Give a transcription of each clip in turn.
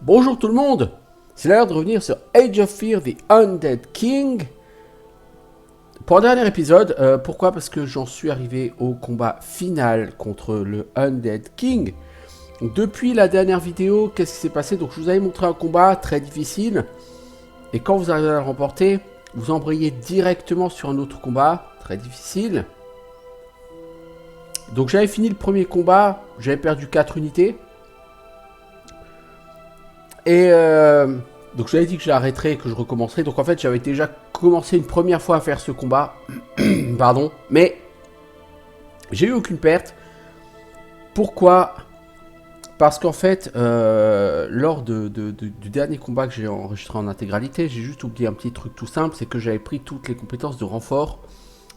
Bonjour tout le monde. C'est l'heure de revenir sur Age of Fear The Undead King. Pour un dernier épisode, pourquoi? Parce que j'en suis arrivé au combat final contre le Undead King. Depuis la dernière vidéo, qu'est-ce qui s'est passé? Donc je vous avais montré un combat très difficile. Et quand vous arrivez à le remporter, vous embrayez directement sur un autre combat très difficile. Donc j'avais fini le premier combat, j'avais perdu 4 unités. Et donc j'avais dit que je l'arrêterais et que je recommencerais. Donc en fait j'avais déjà commencé une première fois à faire ce combat. Pardon. Mais j'ai eu aucune perte. Pourquoi? Parce qu'en fait, lors du dernier combat que j'ai enregistré en intégralité, j'ai juste oublié un petit truc tout simple. C'est que j'avais pris toutes les compétences de renfort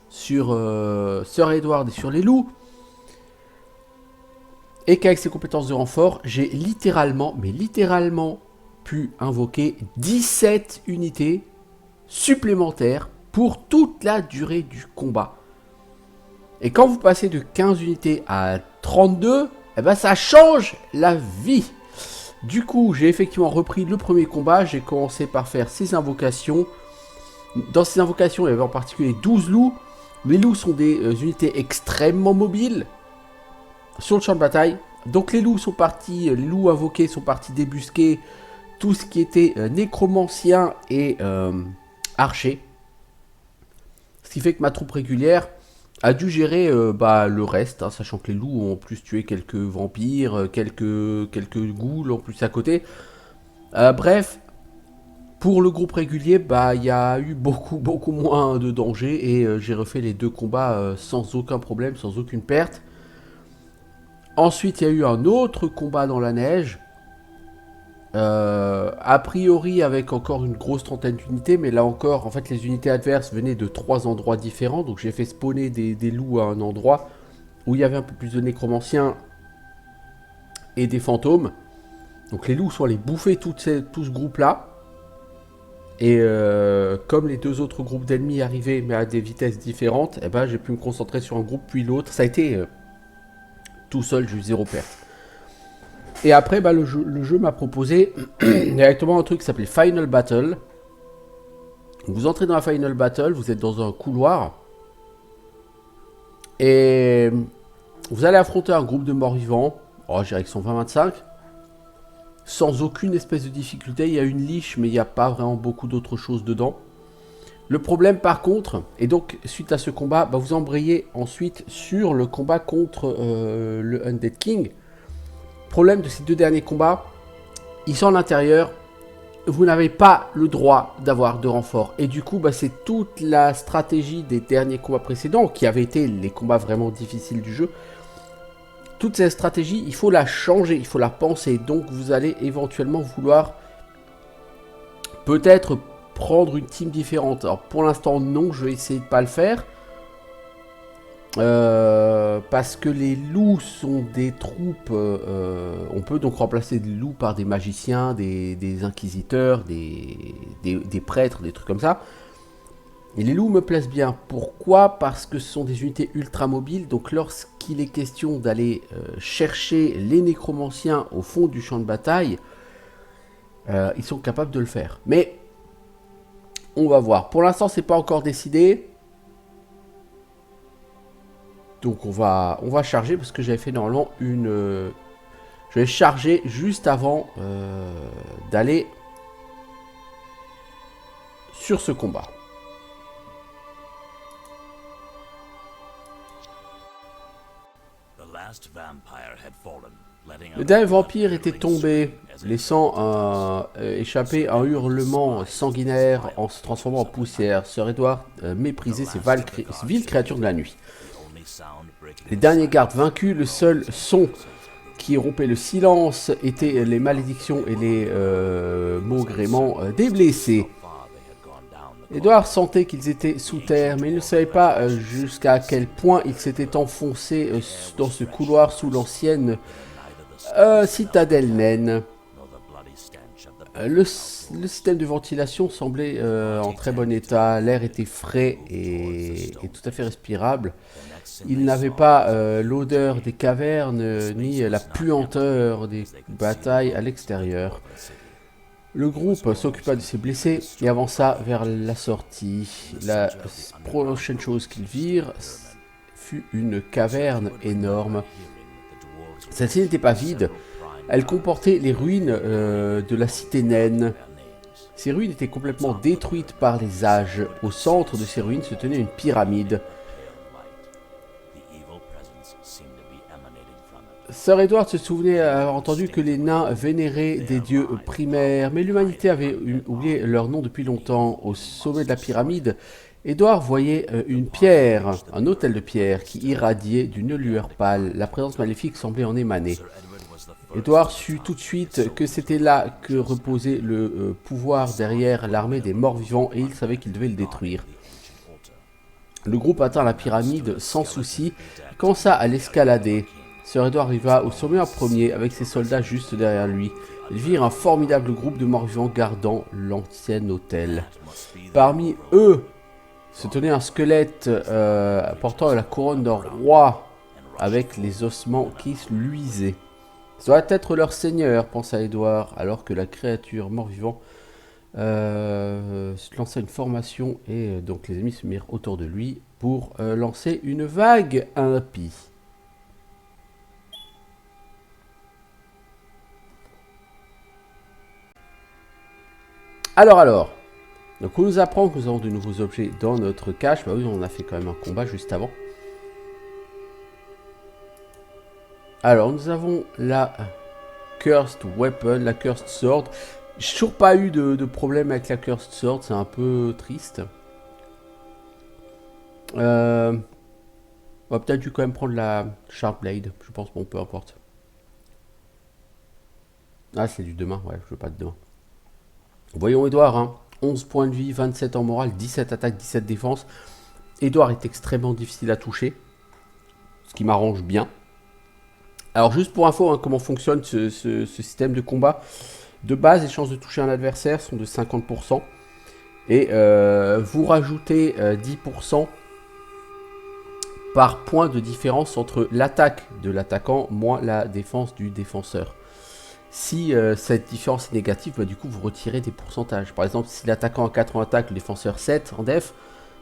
sur Sir Edward et sur les loups. Et qu'avec ces compétences de renfort, j'ai littéralement pu invoquer 17 unités supplémentaires pour toute la durée du combat. Et quand vous passez de 15 unités à 32, eh ben ça change la vie. Du coup, j'ai effectivement repris le premier combat. J'ai commencé par faire 6 invocations. Dans ces invocations, il y avait en particulier 12 loups. Les loups sont des unités extrêmement mobiles sur le champ de bataille. Donc les loups sont partis, les loups invoqués sont partis débusquer tout ce qui était nécromancien et archer. Ce qui fait que ma troupe régulière a dû gérer le reste, hein, sachant que les loups ont en plus tué quelques vampires, quelques ghouls en plus à côté. Bref, pour le groupe régulier, il y a eu beaucoup moins de danger et j'ai refait les 2 combats sans aucun problème, sans aucune perte. Ensuite, il y a eu un autre combat dans la neige. A priori avec encore une grosse trentaine d'unités, mais là encore, en fait, les unités adverses venaient de 3 endroits différents. Donc j'ai fait spawner des loups à un endroit où il y avait un peu plus de nécromanciens et des fantômes. Donc les loups sont allés bouffer tout ce groupe-là. Et comme les 2 autres groupes d'ennemis arrivaient, mais à des vitesses différentes, j'ai pu me concentrer sur un groupe puis l'autre. Ça a été... tout seul, j'ai eu 0 perte. Et après, le jeu m'a proposé directement un truc qui s'appelait Final Battle. Vous entrez dans la Final Battle, vous êtes dans un couloir. Et vous allez affronter un groupe de morts-vivants. Je dirais qu'ils sont 20-25. Sans aucune espèce de difficulté. Il y a une liche, mais il n'y a pas vraiment beaucoup d'autres choses dedans. Le problème par contre, et donc suite à ce combat, vous embrayez ensuite sur le combat contre le Undead King. Problème de ces 2 derniers combats, ils sont à l'intérieur, vous n'avez pas le droit d'avoir de renfort. Et du coup, c'est toute la stratégie des derniers combats précédents, qui avaient été les combats vraiment difficiles du jeu. Toute cette stratégie, il faut la changer, il faut la penser. Donc vous allez éventuellement vouloir peut-être prendre une team différente. Alors pour l'instant non, je vais essayer de pas le faire. Parce que les loups sont des troupes, on peut donc remplacer des loups par des magiciens, des inquisiteurs, des prêtres, des trucs comme ça. Et les loups me plaisent bien. Pourquoi? Parce que ce sont des unités ultra mobiles. Donc lorsqu'il est question d'aller chercher les nécromanciens au fond du champ de bataille, ils sont capables de le faire. Mais on va voir. Pour l'instant, c'est pas encore décidé. Donc on va charger parce que j'avais fait normalement une... je vais charger juste avant d'aller sur ce combat. Le dernier vampire était tombé, laissant échapper un hurlement sanguinaire en se transformant en poussière. Sir Edward méprisait ces viles créatures de la nuit. Les derniers gardes vaincus, le seul son qui rompait le silence était les malédictions et les maugréments des blessés. Edward sentait qu'ils étaient sous terre, mais il ne savait pas jusqu'à quel point ils s'étaient enfoncés dans ce couloir sous l'ancienne citadelle naine. Le système de ventilation semblait en très bon état, l'air était frais et tout à fait respirable. Il n'avait pas l'odeur des cavernes ni la puanteur des batailles à l'extérieur. Le groupe s'occupa de ses blessés et avança vers la sortie. La prochaine chose qu'ils virent fut une caverne énorme. Celle-ci n'était pas vide, elle comportait les ruines de la cité naine. Ces ruines étaient complètement détruites par les âges. Au centre de ces ruines se tenait une pyramide. Sir Edward se souvenait avoir entendu que les nains vénéraient des dieux primaires, mais l'humanité avait oublié leur nom depuis longtemps. Au sommet de la pyramide, Edward voyait une pierre, un autel de pierre qui irradiait d'une lueur pâle. La présence maléfique semblait en émaner. Edward sut tout de suite que c'était là que reposait le pouvoir derrière l'armée des morts-vivants et il savait qu'il devait le détruire. Le groupe atteint la pyramide sans souci et commença à l'escalader. Sir Edward arriva au sommet en premier avec ses soldats juste derrière lui. Ils virent un formidable groupe de morts-vivants gardant l'ancien hôtel. Parmi eux se tenait un squelette portant la couronne d'un roi avec les ossements qui luisaient. Ça doit être leur seigneur, pensa Edward, alors que la créature mort-vivant lança une formation et donc les ennemis se mirent autour de lui pour lancer une vague impie. Alors, donc on nous apprend que nous avons de nouveaux objets dans notre cache. Bah oui, on a fait quand même un combat juste avant. Alors, nous avons la Cursed Weapon, la Cursed Sword. J'ai toujours pas eu de problème avec la Cursed Sword, c'est un peu triste. On va peut-être dû quand même prendre la Sharp Blade, je pense, bon, peu importe. Ah, c'est du demain, ouais, je veux pas de demain. Voyons Edward, hein. 11 points de vie, 27 en morale, 17 attaques, 17 défense. Edward est extrêmement difficile à toucher, ce qui m'arrange bien. Alors juste pour info, hein, comment fonctionne ce système de combat. De base, les chances de toucher un adversaire sont de 50%. Et vous rajoutez 10% par point de différence entre l'attaque de l'attaquant moins la défense du défenseur. Si cette différence est négative, bah, du coup vous retirez des pourcentages. Par exemple, si l'attaquant a 4 en attaque, le défenseur 7 en def,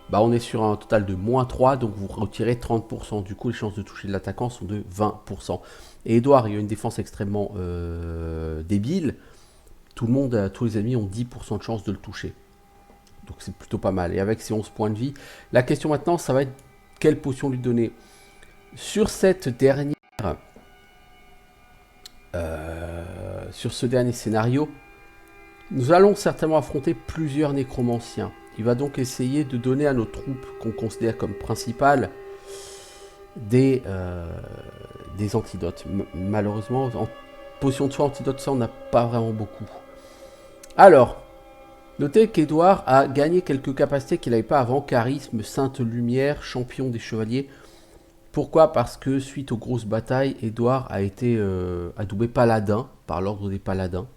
bah, on est sur un total de moins 3, donc vous retirez 30%. Du coup, les chances de toucher de l'attaquant sont de 20%. Et Edward, il a une défense extrêmement débile. Tout le monde, tous les ennemis ont 10% de chance de le toucher. Donc c'est plutôt pas mal. Et avec ses 11 points de vie, la question maintenant, ça va être quelle potion lui donner. Sur cette dernière... sur ce dernier scénario, nous allons certainement affronter plusieurs nécromanciens. Il va donc essayer de donner à nos troupes qu'on considère comme principales des antidotes. Malheureusement, en potion de soin, antidote, ça on n'a pas vraiment beaucoup. Alors, notez qu'Edward a gagné quelques capacités qu'il n'avait pas avant. Charisme, Sainte Lumière, Champion des Chevaliers. Pourquoi? Parce que suite aux grosses batailles, Edward a été adoubé paladin par l'ordre des paladins.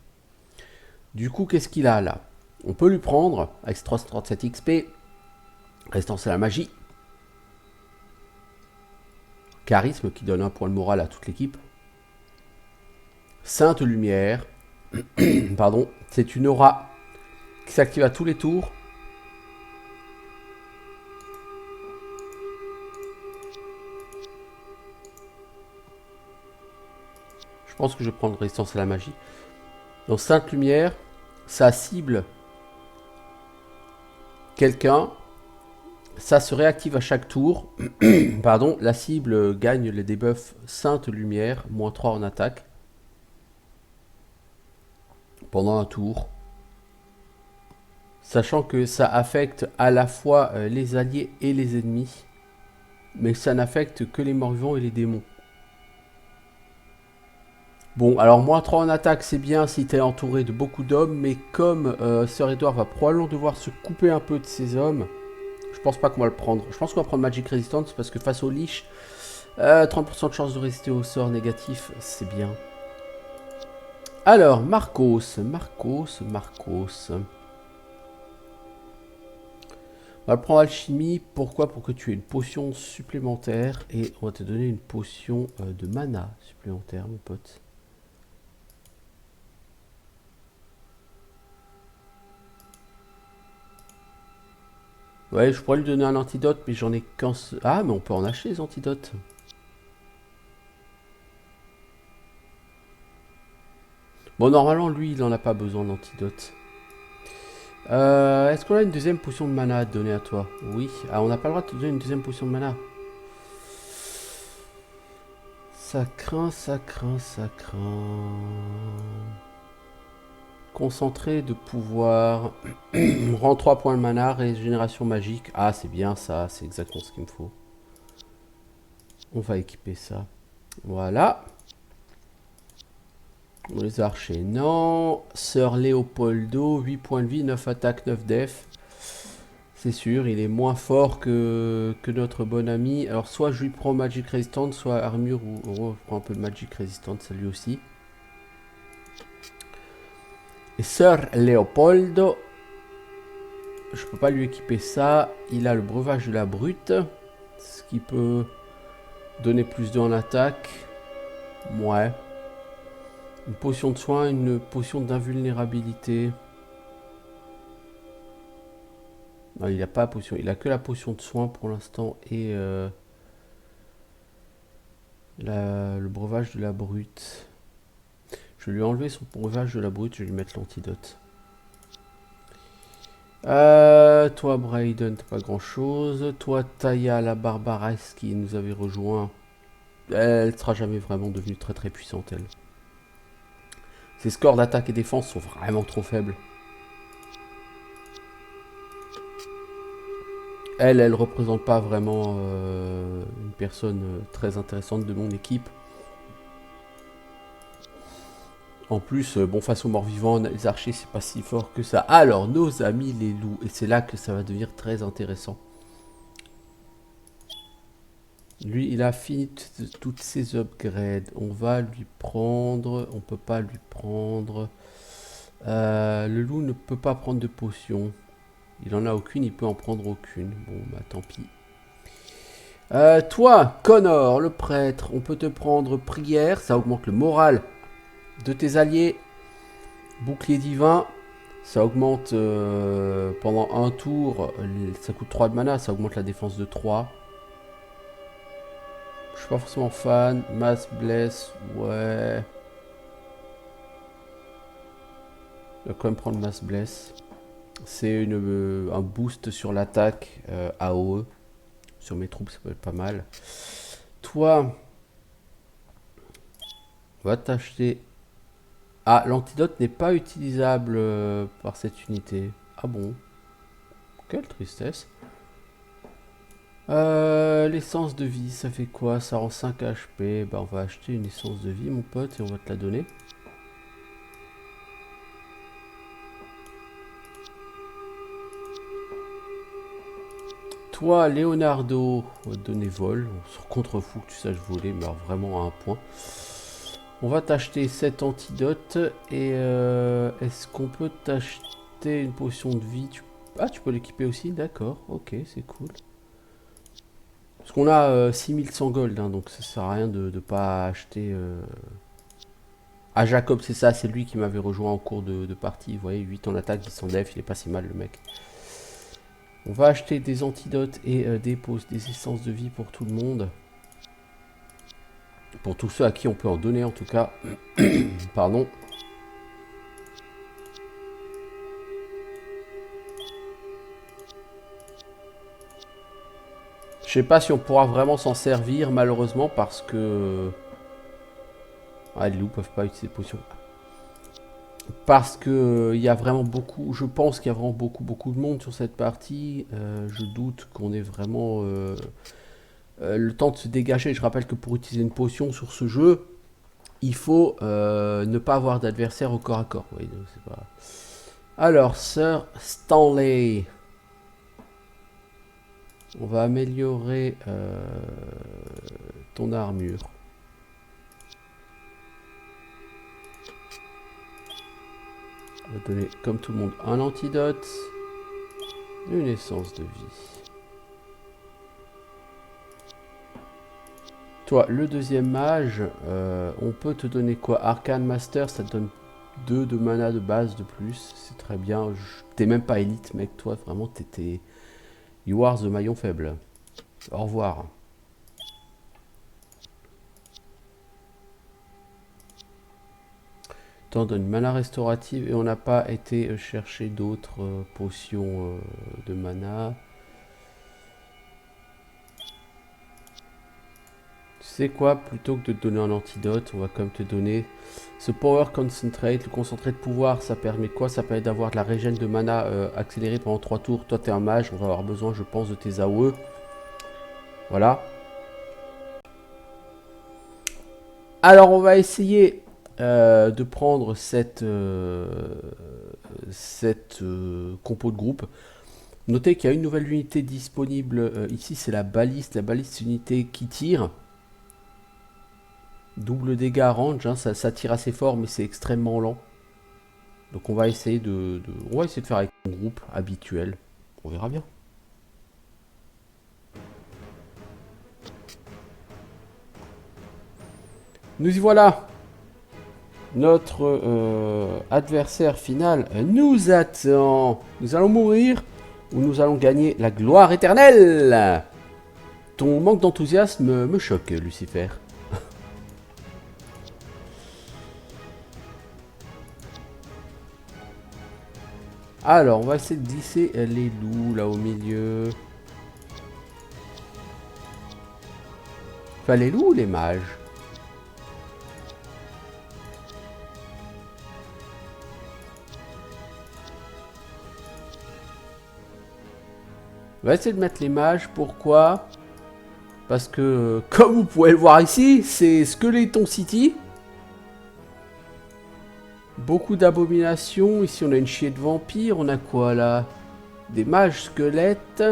Du coup, qu'est-ce qu'il a là? On peut lui prendre, avec 337 XP, résistance à la magie, charisme qui donne un point de morale à toute l'équipe, Sainte Lumière, pardon, c'est une aura qui s'active à tous les tours. Je pense que je vais prendre résistance à la magie. Donc Sainte Lumière, ça cible quelqu'un, ça se réactive à chaque tour. Pardon, la cible gagne les debuffs Sainte Lumière, moins 3 en attaque. Pendant un tour. Sachant que ça affecte à la fois les alliés et les ennemis. Mais ça n'affecte que les morts-vivants et les démons. Bon, alors moins 3 en attaque, c'est bien si tu es entouré de beaucoup d'hommes, mais comme Sir Edward va probablement devoir se couper un peu de ses hommes, je pense pas qu'on va le prendre. Je pense qu'on va prendre Magic Resistance parce que face au Lich, 30% de chance de résister au sort négatif, c'est bien. Alors, Marcos. On va le prendre alchimie. Pourquoi? Pour que tu aies une potion supplémentaire. Et on va te donner une potion de mana supplémentaire, mon pote. Ouais, je pourrais lui donner un antidote, mais j'en ai qu'un seul. Ah, mais on peut en acheter des antidotes. Bon, normalement, lui, il en a pas besoin d'antidote. Est-ce qu'on a une deuxième potion de mana à te donner à toi? Oui. Ah, on n'a pas le droit de te donner une deuxième potion de mana. Ça craint. Concentré de pouvoir. Rend 3 points de mana, régénération magique. Ah, c'est bien ça, c'est exactement ce qu'il me faut. On va équiper ça. Voilà. Les archers, non. Sir Leopoldo, 8 points de vie, 9 attaques, 9 def. C'est sûr, il est moins fort que notre bon ami. Alors, soit je lui prends Magic Resistance, soit armure, ou on prend un peu de Magic Resistance, ça lui aussi. Et Sir Leopoldo, je peux pas lui équiper ça. Il a le breuvage de la brute, ce qui peut donner plus 2 en attaque. Ouais. Une potion de soin, une potion d'invulnérabilité. Non, il a pas la potion, il a que la potion de soin pour l'instant et le breuvage de la brute. Je vais lui enlever son breuvage de la brute, je vais lui mettre l'antidote. Toi Brayden, t'as pas grand chose. Toi Taya, la barbaresse qui nous avait rejoint. Elle sera jamais vraiment devenue très très puissante elle. Ses scores d'attaque et défense sont vraiment trop faibles. Elle représente pas vraiment une personne très intéressante de mon équipe. En plus, bon, face aux morts-vivants, les archers, c'est pas si fort que ça. Alors, nos amis les loups, et c'est là que ça va devenir très intéressant. Lui, il a fini toutes ses upgrades. On va lui prendre... On peut pas lui prendre... le loup ne peut pas prendre de potion. Il en a aucune, il peut en prendre aucune. Bon, bah tant pis. Toi, Connor, le prêtre, on peut te prendre prière. Ça augmente le moral de tes alliés. Bouclier divin. Ça augmente pendant un tour. Ça coûte 3 de mana. Ça augmente la défense de 3. Je suis pas forcément fan. Mass Bless, ouais. Je vais quand même prendre Mass Bless. C'est un boost sur l'attaque AOE. Sur mes troupes, ça peut être pas mal. Toi, va t'acheter. Ah, l'antidote n'est pas utilisable par cette unité. Ah bon? Quelle tristesse. L'essence de vie, ça fait quoi? Ça rend 5 HP. Bah, on va acheter une essence de vie, mon pote, et on va te la donner. Toi, Leonardo, on va te donner vol. On se contrefou que tu saches voler, mais alors vraiment à un point. On va t'acheter 7 antidotes. Et est-ce qu'on peut t'acheter une potion de vie? Ah, tu peux l'équiper aussi? D'accord, ok, c'est cool. Parce qu'on a 6100 gold, hein, donc ça sert à rien de pas acheter... Ah, Jacob, c'est ça, c'est lui qui m'avait rejoint en cours de partie. Vous voyez, 8 en attaque, 10 en def, il est pas si mal le mec. On va acheter des antidotes et des essences de vie pour tout le monde. Pour tous ceux à qui on peut en donner en tout cas. Pardon. Je sais pas si on pourra vraiment s'en servir malheureusement parce que... Ah, les loups peuvent pas utiliser de potions. Parce que il y a vraiment beaucoup... Je pense qu'il y a vraiment beaucoup de monde sur cette partie. Je doute qu'on ait vraiment... le temps de se dégager. Je rappelle que pour utiliser une potion sur ce jeu, il faut ne pas avoir d'adversaire au corps à corps. Oui, c'est pas... Alors, Sir Stanley. On va améliorer ton armure. On va donner, comme tout le monde, un antidote. Une essence de vie. Toi, le deuxième mage, on peut te donner quoi? Arcane Master, ça te donne 2 de mana de base de plus. C'est très bien. T'es même pas élite, mec. Toi, vraiment, t'étais... You are the maillon faible. Au revoir. T'en donne mana restaurative et on n'a pas été chercher d'autres potions de mana. Tu sais quoi, plutôt que de te donner un antidote, on va quand même te donner ce Power Concentrate. Le concentré de pouvoir, ça permet quoi? Ça permet d'avoir de la régène de mana accélérée pendant 3 tours. Toi, t'es un mage, on va avoir besoin, je pense, de tes AOE. Voilà. Alors, on va essayer de prendre cette compo de groupe. Notez qu'il y a une nouvelle unité disponible ici, c'est la baliste. La baliste, c'est une unité qui tire. Double dégâts range, hein, ça tire assez fort, mais c'est extrêmement lent. Donc on va essayer on va essayer de faire avec mon groupe habituel. On verra bien. Nous y voilà. Notre adversaire final nous attend. Nous allons mourir ou nous allons gagner la gloire éternelle. Ton manque d'enthousiasme me choque, Lucifer. Alors, on va essayer de glisser les loups là au milieu. Enfin, les loups ou les mages? On va essayer de mettre les mages. Pourquoi? Parce que, comme vous pouvez le voir ici, c'est Skeleton City. Beaucoup d'abominations. Ici, on a une chier de vampires. On a quoi, là? Des mages squelettes.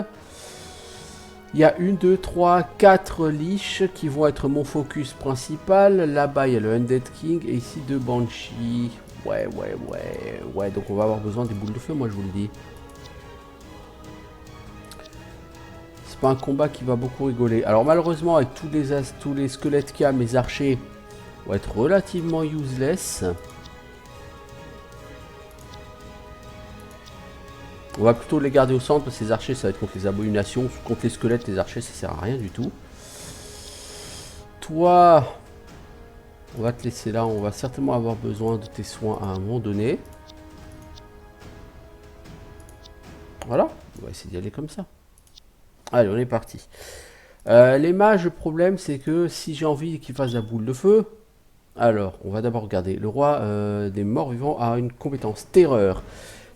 Il y a 1, 2, 3, 4 liches qui vont être mon focus principal. Là-bas, il y a le Undead King. Et ici, 2 Banshees. Ouais. Donc, on va avoir besoin des boules de feu, moi, je vous le dis. C'est pas un combat qui va beaucoup rigoler. Alors, malheureusement, avec tous les squelettes qu'il y a, mes archers vont être relativement useless. On va plutôt les garder au centre parce que les archers ça va être contre les abominations. Contre les squelettes, les archers ça sert à rien du tout. Toi, on va te laisser là. On va certainement avoir besoin de tes soins à un moment donné. Voilà, on va essayer d'y aller comme ça. Allez, on est parti. Les mages, le problème c'est que si j'ai envie qu'ils fassent la boule de feu, alors on va d'abord regarder. Le roi des morts vivants a une compétence terreur.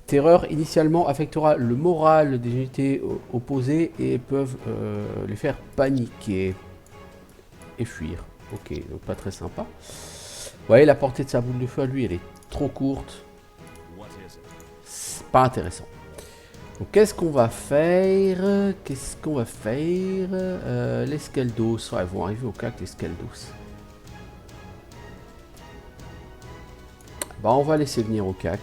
Terreur initialement affectera le moral des unités opposées et peuvent les faire paniquer et fuir. Ok, donc pas très sympa. Vous voyez, la portée de sa boule de feu à lui, elle est trop courte. C'est pas intéressant. Donc qu'est-ce qu'on va faire? Les Skeldos. Ouais, ils vont arriver au CAC, les Skeldos. Bah, on va laisser venir au CAC.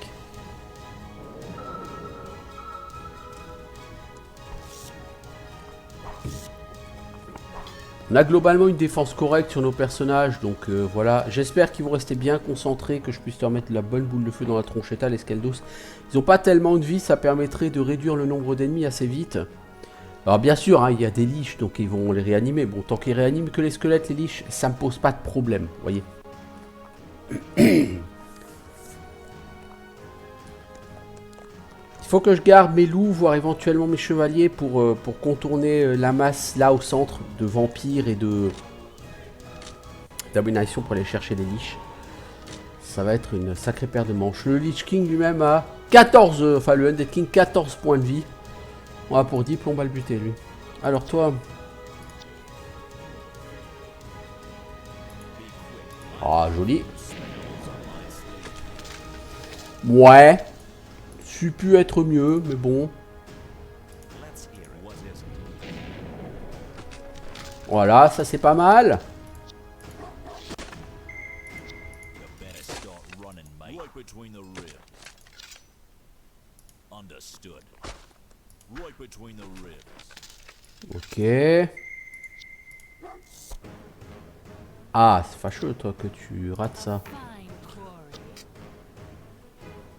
On a globalement une défense correcte sur nos personnages, donc voilà. J'espère qu'ils vont rester bien concentrés, que je puisse leur mettre la bonne boule de feu dans la tronchetta, les Skeldos. Ils n'ont pas tellement de vie, ça permettrait de réduire le nombre d'ennemis assez vite. Alors bien sûr, hein, il y a des liches, donc ils vont les réanimer. Bon, tant qu'ils réaniment que les squelettes, les liches, ça me pose pas de problème, vous voyez. Il faut que je garde mes loups, voire éventuellement mes chevaliers pour contourner la masse là au centre de vampires et d'abominations pour aller chercher les liches. Ça va être une sacrée paire de manches. Le Lich King lui-même a 14, enfin le Undead King 14 points de vie. On va pour 10 plombs à le buter lui. Alors toi... Ah, joli. Ouais. Tu pu être mieux, mais bon. Voilà, ça c'est pas mal. Understood. Right between the ribs. Ok. Ah, c'est fâcheux, toi, que tu rates ça.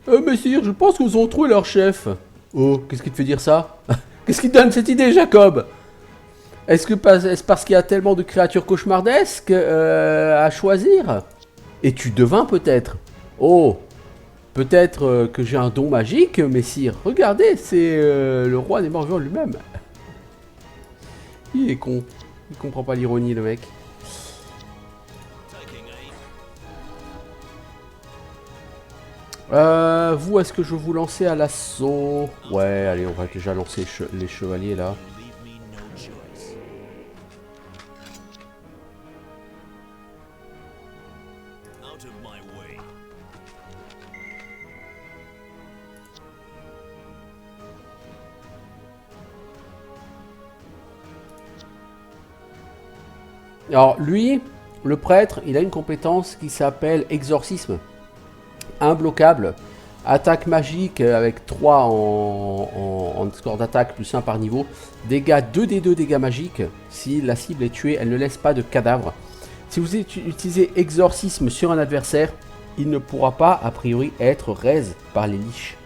Messire, je pense qu'ils ont trouvé leur chef. Oh, qu'est-ce qui te fait dire ça? Qu'est-ce qui te donne cette idée, Jacob? Est-ce parce qu'il y a tellement de créatures cauchemardesques à choisir? Et tu devins peut-être. Oh, peut-être que j'ai un don magique, messire. Regardez, c'est le roi des morts-vivants lui-même. Il est con. Il comprend pas l'ironie, le mec. Vous, est-ce que je vous lancer à l'assaut? Ouais, allez, on va déjà lancer les chevaliers, là. Alors, lui, le prêtre, il a une compétence qui s'appelle exorcisme. Imbloquable. Attaque magique avec 3 en score d'attaque, plus 1 par niveau. Dégâts 2d2 dégâts magiques. Si la cible est tuée, elle ne laisse pas de cadavre. Si vous utilisez exorcisme sur un adversaire, il ne pourra pas, a priori, être raise par les liches.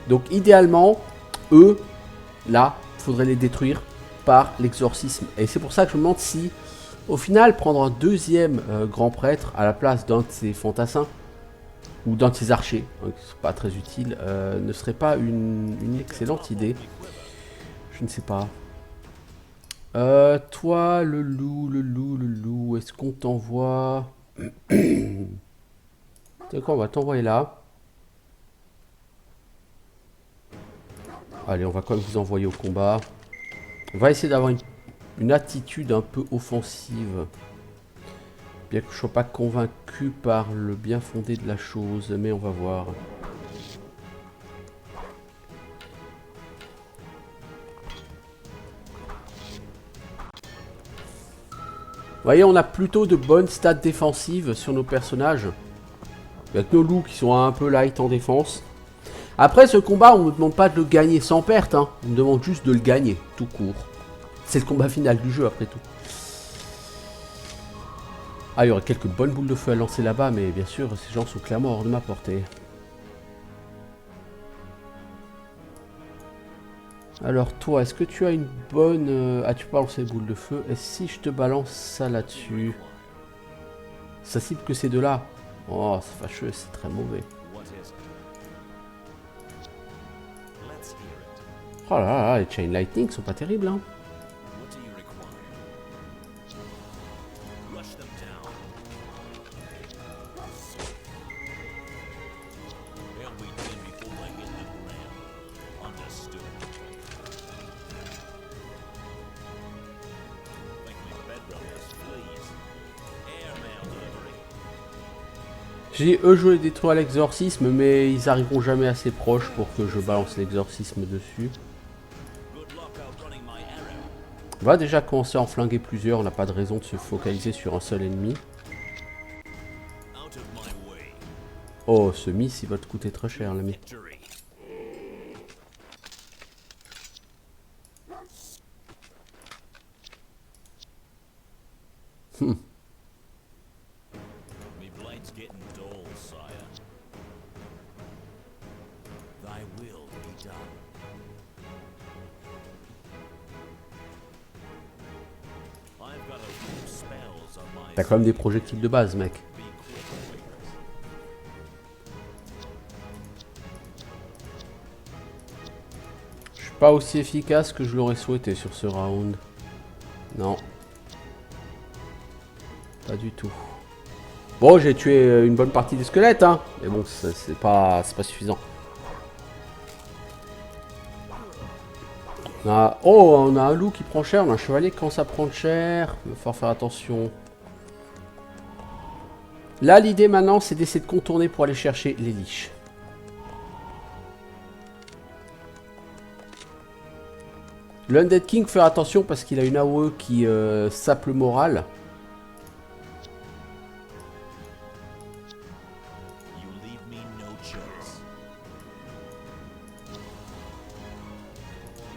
Donc, idéalement, eux, là, il faudrait les détruire par l'exorcisme. Et c'est pour ça que je me demande si, au final, prendre un deuxième grand prêtre à la place d'un de ces fantassins, ou d'un de ces archers, hein, qui ne sont pas très utiles, ne serait pas une excellente idée. Je ne sais pas. Toi, le loup, est-ce qu'on t'envoie... D'accord, on va t'envoyer là. Allez, on va quand même vous envoyer au combat. On va essayer d'avoir une attitude un peu offensive. Bien que je ne sois pas convaincu par le bien fondé de la chose, mais on va voir. Vous voyez, on a plutôt de bonnes stats défensives sur nos personnages. Il y a que nos loups qui sont un peu light en défense. Après, ce combat, on ne me demande pas de le gagner sans perte. Hein. On me demande juste de le gagner, tout court. C'est le combat final du jeu, après tout. Ah, il y aurait quelques bonnes boules de feu à lancer là-bas, mais bien sûr, ces gens sont clairement hors de ma portée. Alors toi, est-ce que tu as une bonne... Ah, tu peux lancer les boules de feu. Et si je te balance ça là-dessus? Ça cible que ces deux-là. Oh, c'est fâcheux, c'est très mauvais. Oh là là, les Chain Lightning sont pas terribles, hein. J'ai eux, je vais détruire l'exorcisme, mais ils arriveront jamais assez proches pour que je balance l'exorcisme dessus. On va déjà commencer à en flinguer plusieurs, on n'a pas de raison de se focaliser sur un seul ennemi. Oh, ce miss, il va te coûter très cher, l'ami. T'as quand même des projectiles de base, mec. Je suis pas aussi efficace que je l'aurais souhaité sur ce round. Non. Pas du tout. Bon, j'ai tué une bonne partie des squelettes, hein. Mais bon, c'est pas suffisant. Oh, on a un loup qui prend cher, on a un chevalier qui commence à prendre cher. Il va falloir faire attention. Là, l'idée maintenant, c'est d'essayer de contourner pour aller chercher les liches. Le Undead King, faire attention parce qu'il a une AOE qui sape le moral.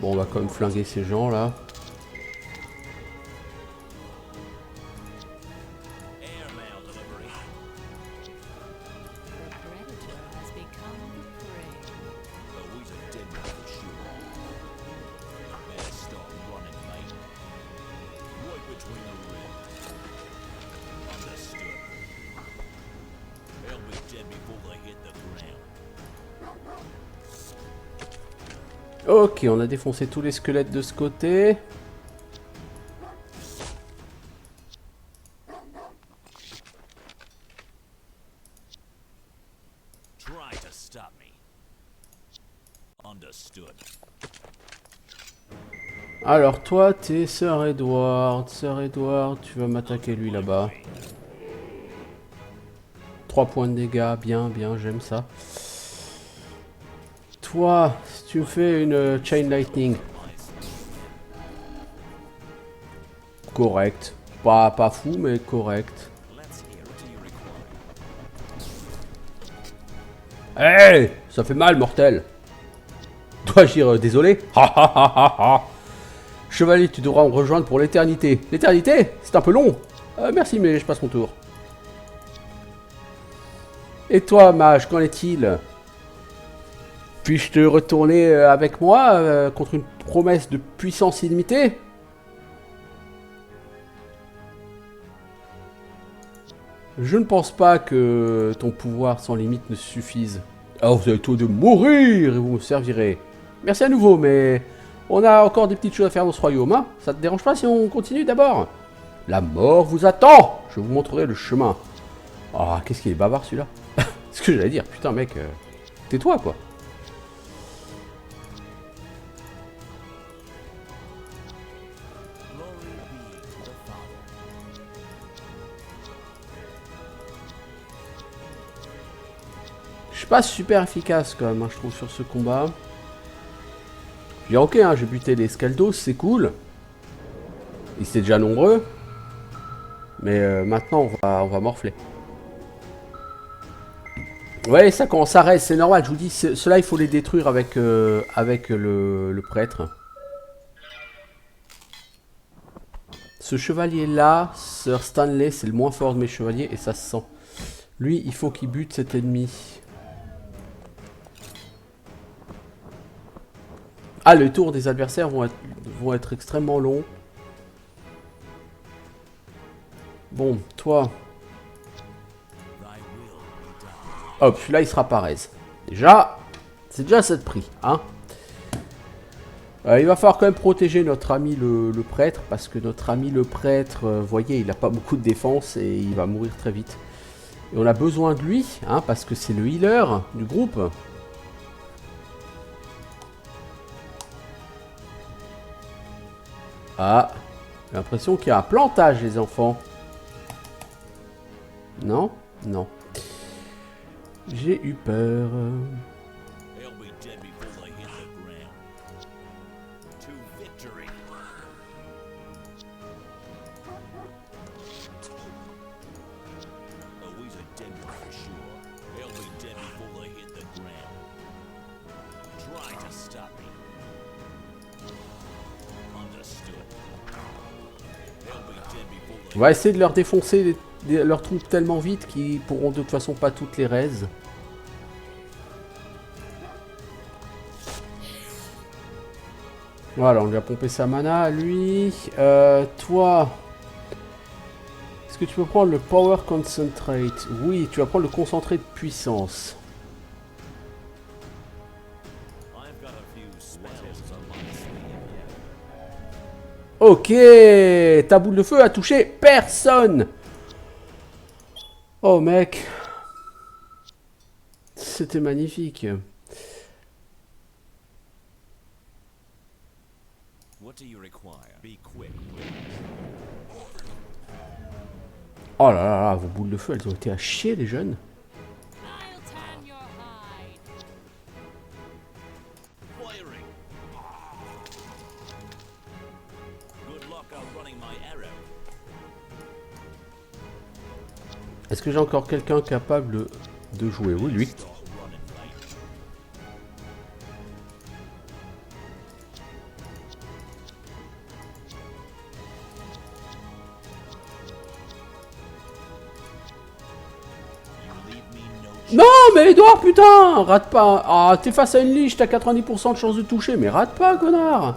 Bon, on va quand même flinguer ces gens là. Airmail delivery. The predator has become the prey. Always a dead one for sure. Better start running, mate. Right between the ribs. Understood. They'll be dead before they hit the ground. Ok, on a défoncé tous les squelettes de ce côté. Try to stop me. Understood. Alors toi, t'es Sir Edward. Sir Edward, tu vas m'attaquer lui là-bas. 3 points de dégâts, bien, bien, j'aime ça. Toi, si tu me fais une Chain Lightning. Correct. Pas fou, mais correct. Let's hear what do you require. Hey, ça fait mal, mortel. Dois-je dire désolé? Ha ha ha ha ha. Chevalier, tu devras me rejoindre pour l'éternité. L'éternité? C'est un peu long. Merci, mais je passe mon tour. Et toi, mage, qu'en est-il? Puis-je te retourner avec moi contre une promesse de puissance illimitée? Je ne pense pas que ton pouvoir sans limite ne suffise. Alors vous avez tout de mourir et vous me servirez. Merci à nouveau, mais on a encore des petites choses à faire dans ce royaume, hein? Ça te dérange pas si on continue d'abord? La mort vous attend! Je vous montrerai le chemin. Ah, qu'est-ce qu'il est bavard celui-là? C'est ce que j'allais dire, putain mec, tais-toi quoi. Glory be to the Father. Je suis pas super efficace quand même, hein, je trouve, sur ce combat. J'ai ok, hein, j'ai buté les Scaldos, c'est cool. Ils étaient déjà nombreux. Mais maintenant, on va morfler. Ouais, ça quand ça reste, c'est normal, je vous dis, ceux-là, il faut les détruire avec, avec le prêtre. Ce chevalier-là, Sir Stanley, c'est le moins fort de mes chevaliers, et ça se sent. Lui, il faut qu'il bute cet ennemi. Ah, les tours des adversaires vont être extrêmement longs. Bon, toi... Hop, celui-là, il sera pas raise. Déjà, c'est déjà ça de prix, hein. Il va falloir quand même protéger notre ami le prêtre, parce que notre ami le prêtre, vous voyez, il n'a pas beaucoup de défense et il va mourir très vite. Et on a besoin de lui, hein, parce que c'est le healer du groupe. Ah, j'ai l'impression qu'il y a un plantage, les enfants. Non? Non. J'ai eu peur. They'll be dead before they hit the ground. To victory. Always a dead one for sure. They'll be dead before they hit the ground. Try to stop me. Understood. They'll be dead before they... On va essayer de leur défoncer leurs troupes tellement vite qu'ils pourront de toute façon pas toutes les raise. Voilà, on lui a pompé sa mana. Lui, toi, est-ce que tu peux prendre le Power Concentrate? Oui, tu vas prendre le concentré de puissance. I've got a few spells up my sleeve. Ok, ta boule de feu a touché personne. Oh mec, c'était magnifique. What do you require? Be quick. Oh là là là, vos boules de feu, elles ont été à chier les jeunes. I'll tan your hide. Firing. Good luck outrunning my arrow. Est-ce que j'ai encore quelqu'un capable de jouer? Oui, lui. Start running, mate. Non, mais Edouard, putain, rate pas. Ah, t'es face à une liche, t'as 90% de chance de toucher, mais rate pas, connard.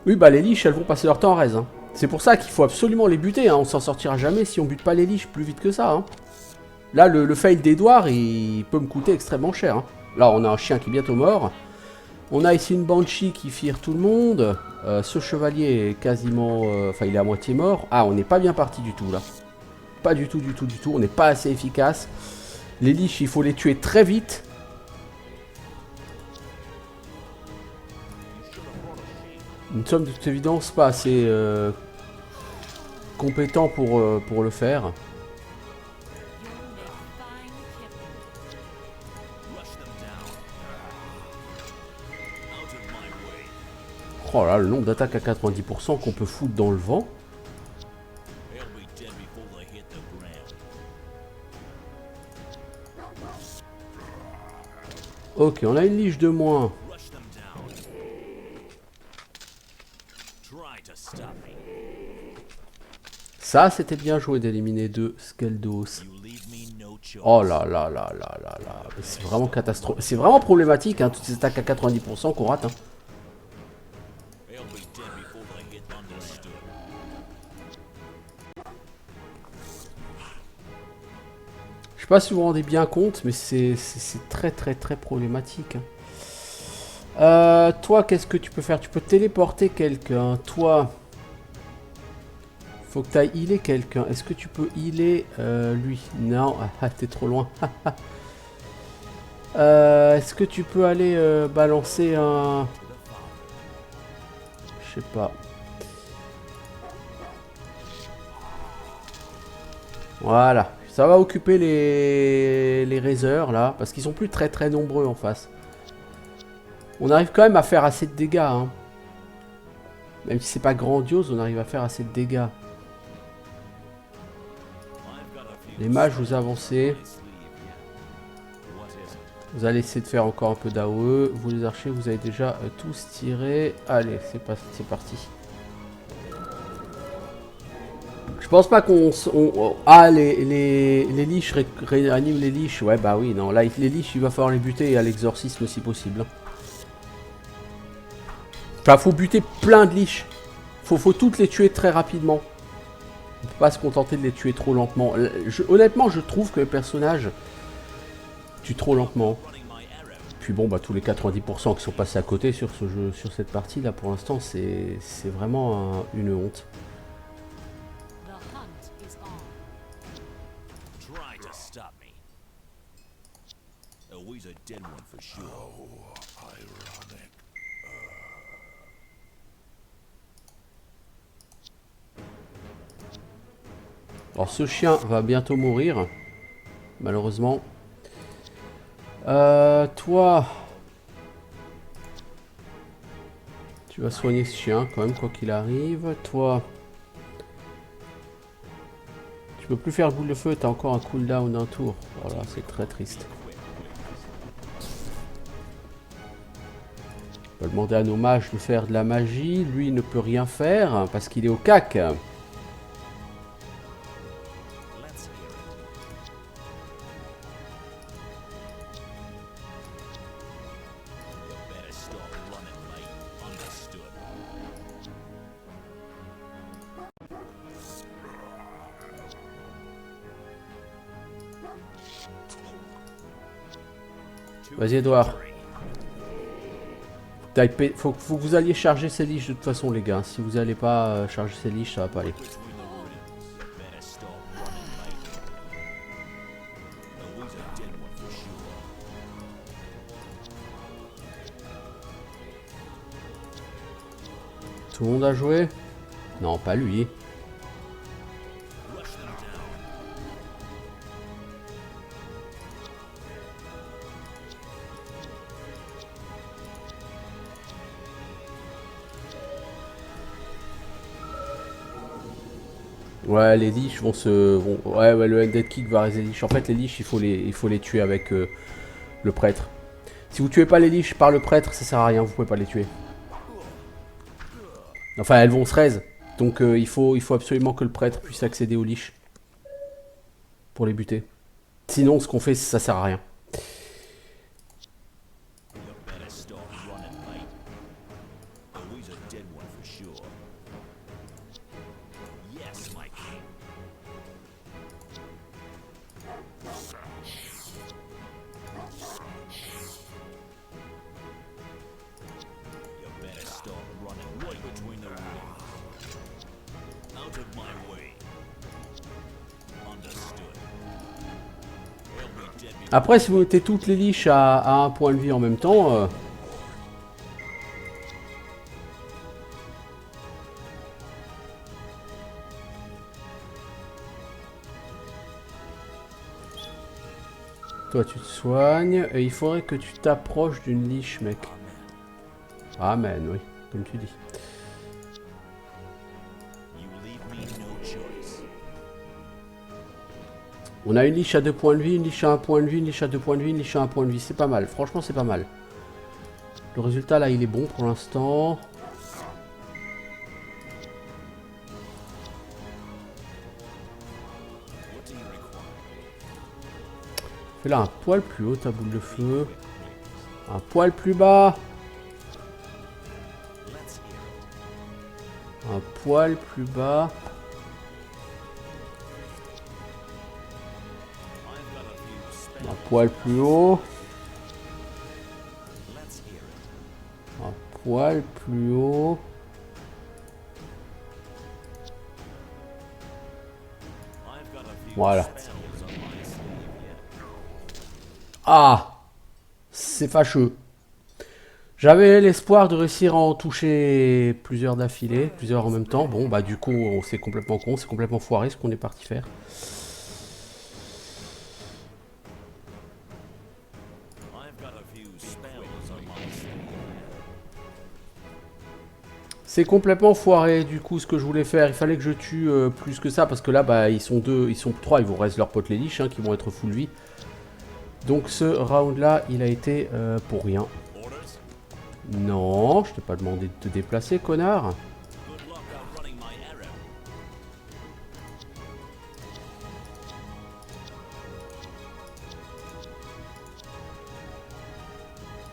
Oui, bah les liches, elles vont passer leur temps en raise. Hein. C'est pour ça qu'il faut absolument les buter. Hein. On s'en sortira jamais si on bute pas les liches plus vite que ça. Hein. Là, le fail d'Edouard, il peut me coûter extrêmement cher. Hein. Là, on a un chien qui est bientôt mort. On a ici une banshee qui fire tout le monde. Ce chevalier est quasiment... Enfin, il est à moitié mort. Ah, on n'est pas bien parti du tout, là. Pas du tout, du tout, du tout. On n'est pas assez efficace. Les liches, il faut les tuer très vite. Nous ne sommes de toute évidence pas assez compétents pour le faire. You'll make fine kitten. Rush them down. Out of my way. Oh là, le nombre d'attaques à 90% qu'on peut foutre dans le vent. They'll be dead before they hit the ground. Ok, on a une liche de moins. Rush them down. Try to stop me. Ça, c'était bien joué d'éliminer deux Skeldos. You leave me no choice. Oh là là là là là là. C'est vraiment catastrophique. C'est vraiment problématique, hein, toutes ces attaques à 90% qu'on rate. Hein. They'll be dead before they hit understood. Je sais pas si vous vous rendez bien compte, mais c'est très très très problématique. Hein. Toi, qu'est-ce que tu peux faire? Tu peux téléporter quelqu'un. Toi, faut que tu ailles healer quelqu'un. Est-ce que tu peux healer lui? Non, ah, t'es trop loin. Est-ce que tu peux aller balancer un... Je sais pas. Voilà. Ça va occuper les raisers là. Parce qu'ils sont plus très très nombreux en face. On arrive quand même à faire assez de dégâts. Hein. Même si c'est pas grandiose, on arrive à faire assez de dégâts. I've got a few Les mages, vous avancez. sleeve, yeah. What is it? Vous allez essayer de faire encore un peu d'AOE. Vous les archers, vous avez déjà tous tiré. Allez, c'est parti. Je pense pas qu'on... Ah, les liches réaniment les liches. Ouais, bah oui, non. Là, les liches, il va falloir les buter à l'exorcisme si possible. Enfin, faut buter plein de liches. Faut toutes les tuer très rapidement. On peut pas se contenter de les tuer trop lentement. Honnêtement, je trouve que le personnage tue trop lentement. Running my arrow. Puis bon, bah tous les 90% qui sont passés à côté sur ce jeu, sur cette partie là, pour l'instant, c'est vraiment une honte. The hunt is on. Try to stop me. Always a dead one for sure. Ironic. Alors ce chien va bientôt mourir, malheureusement. Toi, tu vas soigner ce chien quand même, quoi qu'il arrive. Toi, tu peux plus faire boule de feu, t'as encore un cooldown d'un tour. Voilà, c'est très triste. On va demander à nos mages de faire de la magie. Lui, il ne peut rien faire parce qu'il est au cac. Let's hear it. You better stop running, mate. Understood. Vas-y, Edouard. Faut que vous alliez charger ces liches de toute façon, les gars. Si vous allez pas charger ces liches, ça va pas aller. Between the ruins. You better stop running, mate. Always a dead one for sure. Tout le monde a joué? Non, pas lui. Rush them down. Ouais, les liches vont se... Ouais, le Undead Kick va raiser les liches. En fait, les liches, il faut les tuer avec le prêtre. Si vous tuez pas les liches par le prêtre, ça sert à rien, vous pouvez pas les tuer. Enfin, elles vont se raise. Donc il faut absolument que le prêtre puisse accéder aux liches. Pour les buter. Sinon, ce qu'on fait, ça sert à rien. You better start running, mate. Oh, he's a dead one for sure. Yes, my king. You better start running right between the wings. Out of my way. Understood. They'll be dead before Après, si vous mettez toutes les liches à un point de vie en même temps... Toi, tu te soignes. Et il faudrait que tu t'approches d'une liche, mec. Amen, oui. Comme tu dis. you leave me no choice. On a une liche à 2 points de vie, une liche à 1 point de vie, une liche à 2 points de vie, une liche à 1 point de vie. C'est pas mal. Franchement, c'est pas mal. Le résultat, là, il est bon pour l'instant. What do you require? Fais-la un poil plus haut, ta boule de feu. Un poil plus bas. Let's hear it. Un poil plus bas. I've got a few spells. Un poil plus haut. Let's hear it. Un poil plus haut. I've got a few Voilà. spells on my sleeve yet. Ah! C'est fâcheux. J'avais l'espoir de réussir à en toucher plusieurs d'affilée, plusieurs en même temps. Bon, bah du coup, c'est complètement con, c'est complètement foiré ce qu'on est parti faire. I've got a few spells on my sleeve yet. C'est complètement foiré du coup ce que je voulais faire. Il fallait que je tue plus que ça parce que là, bah ils sont deux, ils sont trois, il vous reste leurs potes les liches hein, qui vont être full vie. Donc ce round là, il a été pour rien. Orders? Non, je t'ai pas demandé de te déplacer, connard. Good luck outrunning my arrow.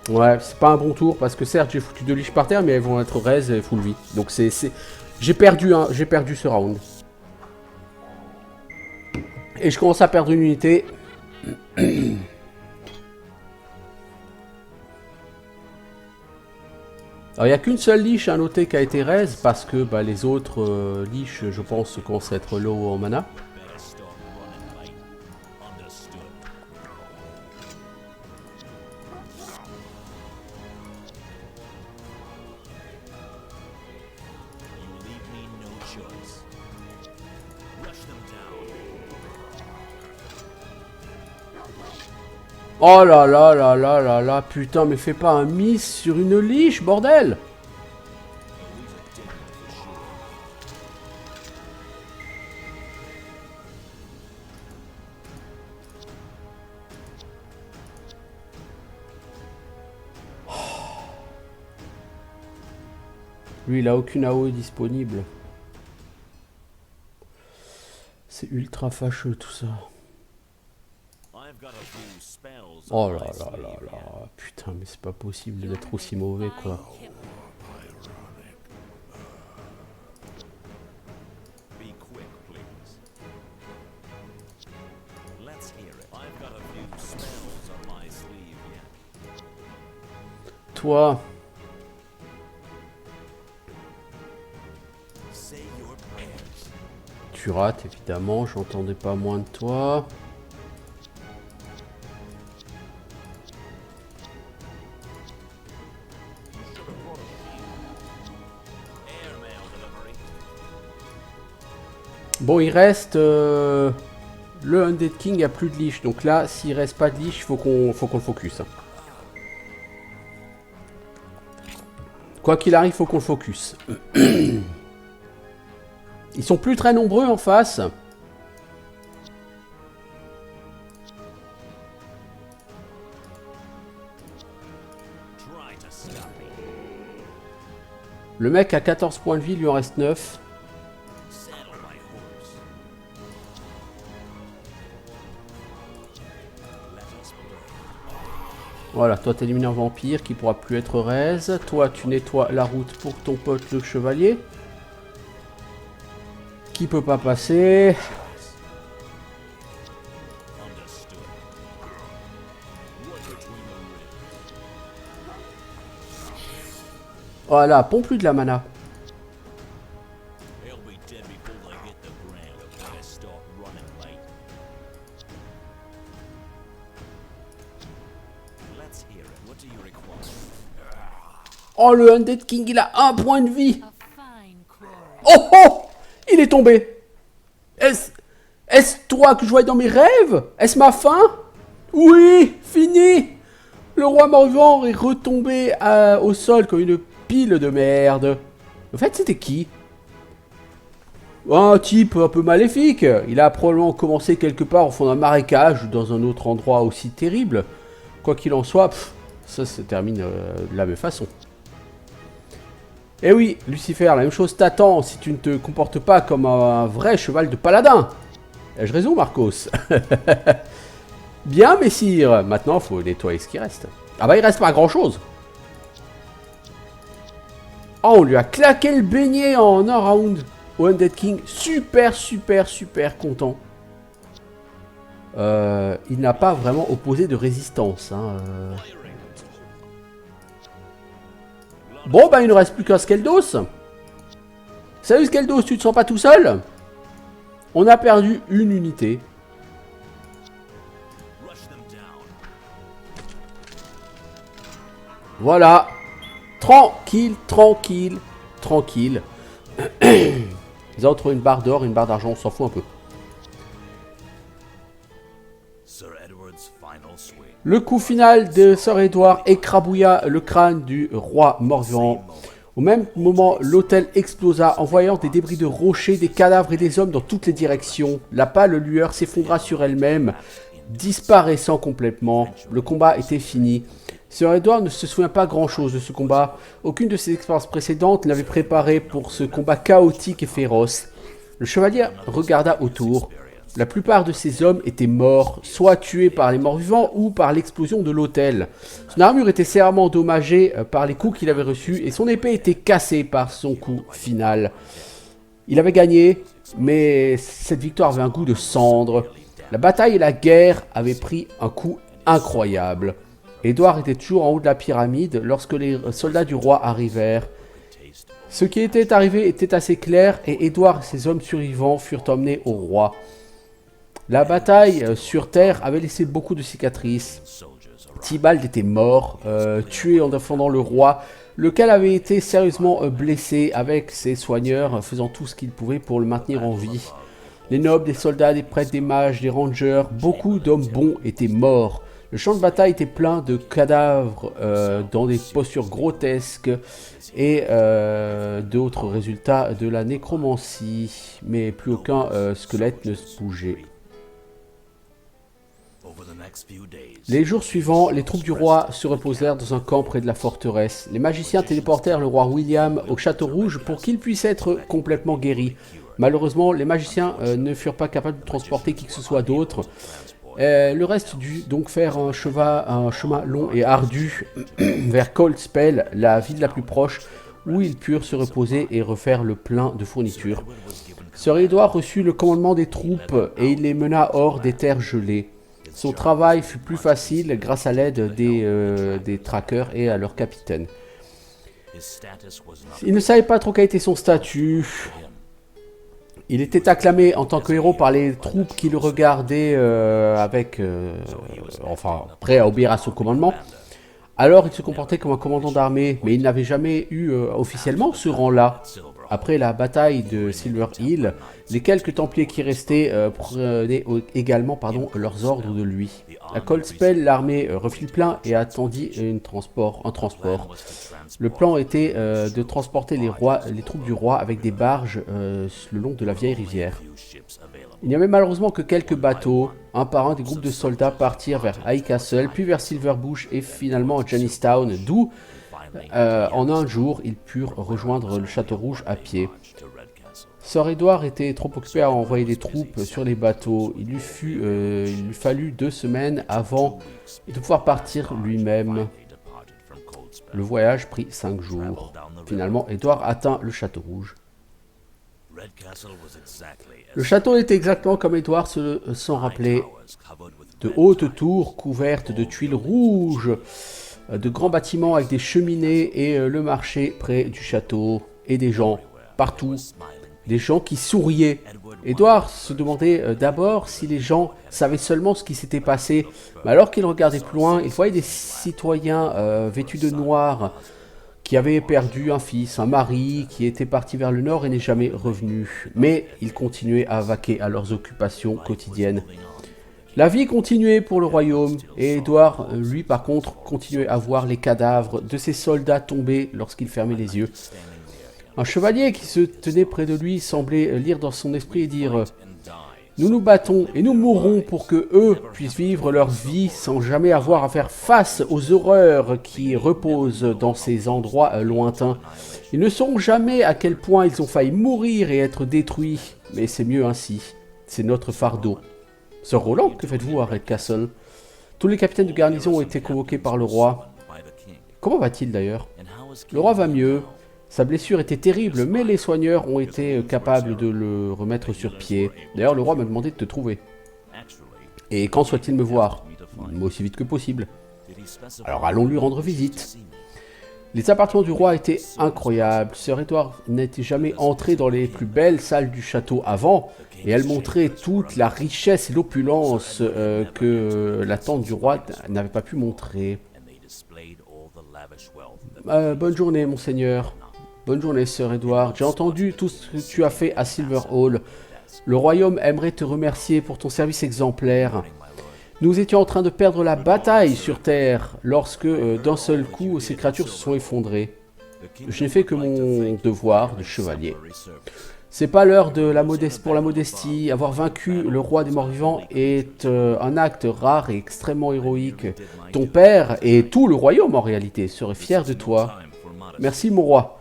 Ouais, c'est pas un bon tour parce que certes j'ai foutu deux liches par terre mais elles vont être raise et full vie. Donc c'est... J'ai perdu ce round. Et je commence à perdre une unité. Alors il n'y a qu'une seule liche à noter qui a été raise parce que bah, les autres liches je pense commencent à être low en mana. Better start running, mate. Understood. You leave me no choice. Rush them down. Oh là là là là là là, putain mais fais pas un miss sur une liche bordel. Oh, he's a dead one for sure. Lui il a aucune AOE disponible. C'est ultra fâcheux tout ça. I've got a few spells Oh on là my là sleeve là yet. là, putain mais c'est pas possible You'll d'être aussi make mauvais fine quoi. kibble. Be quick, please. Let's hear it. I've got a few spells on my sleeve yet. Toi, Say your prayers. tu rates évidemment, j'entendais pas moins de toi. Airmail delivery. Bon il reste le Undead King a plus de liche donc là s'il reste pas de liche faut qu'on le focus. Hein. Quoi qu'il arrive faut qu'on le focus. Ils sont plus très nombreux en face. Try to stop me. Le mec a 14 points de vie, il lui en reste 9. Saddle my horse. Voilà, toi t'élimines un vampire qui pourra plus être raise. Toi tu nettoies la route pour ton pote le chevalier. Qui peut pas passer. Understood. One between the ribs. Voilà, pompe plus de la mana. They'll be dead before they hit the ground. Better start running, mate. Let's hear it. What do you require? Oh, le Undead King, il a un point de vie. A fine quarry. Oh oh, il est tombé. Est-ce toi que je voyais dans mes rêves? Est-ce ma fin? Oui, fini. Le roi mort-vivant est retombé au sol comme une pile de merde. En fait, c'était qui? Un type un peu maléfique. Il a probablement commencé quelque part au fond d'un marécage ou dans un autre endroit aussi terrible. Quoi qu'il en soit, ça se termine de la même façon. Eh oui, Lucifer, la même chose t'attend si tu ne te comportes pas comme un vrai cheval de paladin. Ai-je raison, Marcos? Bien, messire. Maintenant, faut nettoyer ce qui reste. Ah bah, il reste pas grand-chose. Oh, on lui a claqué le beignet en un round au Undead King. Super, super, super content. Il n'a pas vraiment opposé de résistance. Hein. Bon, bah, il ne reste plus qu'un Skeldos. Salut, Skeldos, tu te sens pas tout seul? On a perdu une unité. Rush them down. Voilà. Tranquille, tranquille, tranquille. Les autres, une barre d'or, une barre d'argent, on s'en fout un peu. Sir Edward's final swing. Le coup final de Sir Edward écrabouilla le crâne du roi mort-vivant. Au même moment, l'hôtel explosa, envoyant des débris de rochers, des cadavres et des hommes dans toutes les directions. La pâle lueur s'effondra sur elle-même, disparaissant complètement. Le combat était fini. Sir Edward ne se souvient pas grand-chose de ce combat. Aucune de ses expériences précédentes l'avait préparé pour ce combat chaotique et féroce. Le chevalier regarda autour. La plupart de ces hommes étaient morts, soit tués par les morts-vivants ou par l'explosion de l'hôtel. Son armure était sévèrement endommagée par les coups qu'il avait reçus et son épée était cassée par son coup final. Il avait gagné, mais cette victoire avait un goût de cendre. La bataille et la guerre avaient pris un coup incroyable. Édouard était toujours en haut de la pyramide lorsque les soldats du roi arrivèrent. Ce qui était arrivé était assez clair et Édouard et ses hommes survivants furent emmenés au roi. La bataille sur Terre avait laissé beaucoup de cicatrices. Tybalt était mort, tué en défendant le roi, lequel avait été sérieusement blessé avec ses soigneurs faisant tout ce qu'ils pouvaient pour le maintenir en vie. Les nobles, des soldats, des prêtres, des mages, des rangers, beaucoup d'hommes bons étaient morts. Le champ de bataille était plein de cadavres dans des postures grotesques et d'autres résultats de la nécromancie, mais plus aucun squelette ne se bougeait. Les jours suivants, les troupes du roi se reposèrent dans un camp près de la forteresse. Les magiciens téléportèrent le roi William au Château Rouge pour qu'il puisse être complètement guéri. Malheureusement, les magiciens ne furent pas capables de transporter qui que ce soit d'autre. Le reste dut donc faire un chemin long et ardu vers Coldspell, la ville la plus proche, où ils purent se reposer et refaire le plein de fournitures. Sir Edward reçut le commandement des troupes et il les mena hors des terres gelées. Son travail fut plus facile grâce à l'aide des trackers et à leur capitaine. Il ne savait pas trop quel était son statut. Il était acclamé en tant que héros par les troupes qui le regardaient prêt à obéir à son commandement. Alors il se comportait comme un commandant d'armée, mais il n'avait jamais eu officiellement ce rang-là. Après la bataille de Silver Hill, les quelques templiers qui restaient prenaient également leurs ordres de lui. À Coldspell, l'armée refit le plein et attendit un transport. Le plan était de transporter les troupes du roi avec des barges le long de la vieille rivière. Il n'y avait malheureusement que quelques bateaux. Un par un, des groupes de soldats partirent vers High Castle, puis vers Silverbush et finalement à Janistown, d'où, en un jour, ils purent rejoindre le Château Rouge à pied. Sir Edward était trop occupé à envoyer des troupes sur les bateaux. Il lui fallut 2 semaines avant de pouvoir partir lui-même. Le voyage prit 5 jours. Finalement, Edward atteint le château rouge. Le château était exactement comme Edward s'en rappelait. De hautes tours couvertes de tuiles rouges, de grands bâtiments avec des cheminées et le marché près du château. Et des gens partout. Des gens qui souriaient. Edward se demandait d'abord si les gens savaient seulement ce qui s'était passé. Mais alors qu'il regardait plus loin, il voyait des citoyens vêtus de noir qui avaient perdu un fils, un mari, qui était parti vers le nord et n'est jamais revenu. Mais ils continuaient à vaquer à leurs occupations quotidiennes. La vie continuait pour le royaume, et Edward, lui par contre, continuait à voir les cadavres de ses soldats tomber lorsqu'il fermait les yeux. Un chevalier qui se tenait près de lui semblait lire dans son esprit et dire « Nous nous battons et nous mourrons pour que eux puissent vivre leur vie sans jamais avoir à faire face aux horreurs qui reposent dans ces endroits lointains. Ils ne sauront jamais à quel point ils ont failli mourir et être détruits, mais c'est mieux ainsi. C'est notre fardeau. » Sir Roland, que faites-vous à Red Castle? Tous les capitaines de garnison ont été convoqués par le roi. Comment va-t-il d'ailleurs? Le roi va mieux. Sa blessure était terrible, mais les soigneurs ont été capables de le remettre sur pied. D'ailleurs, le roi m'a demandé de te trouver. Et quand souhaite-t-il me voir? Aussi vite que possible. Alors allons lui rendre visite. Les appartements du roi étaient incroyables. Sir Edward n'était jamais entré dans les plus belles salles du château avant, et elle montrait toute la richesse et l'opulence que la tante du roi n'avait pas pu montrer. Bonne journée, monseigneur. Bonne journée, Sir Edward. J'ai entendu tout ce que tu as fait à Silverhall. Le royaume aimerait te remercier pour ton service exemplaire. Nous étions en train de perdre la bataille sur Terre lorsque, d'un seul coup, ces créatures se sont effondrées. Je n'ai fait que mon devoir de chevalier. C'est pas l'heure de pour la modestie. Avoir vaincu le roi des morts-vivants est un acte rare et extrêmement héroïque. Ton père et tout le royaume, en réalité, serait fier de toi. Merci, mon roi.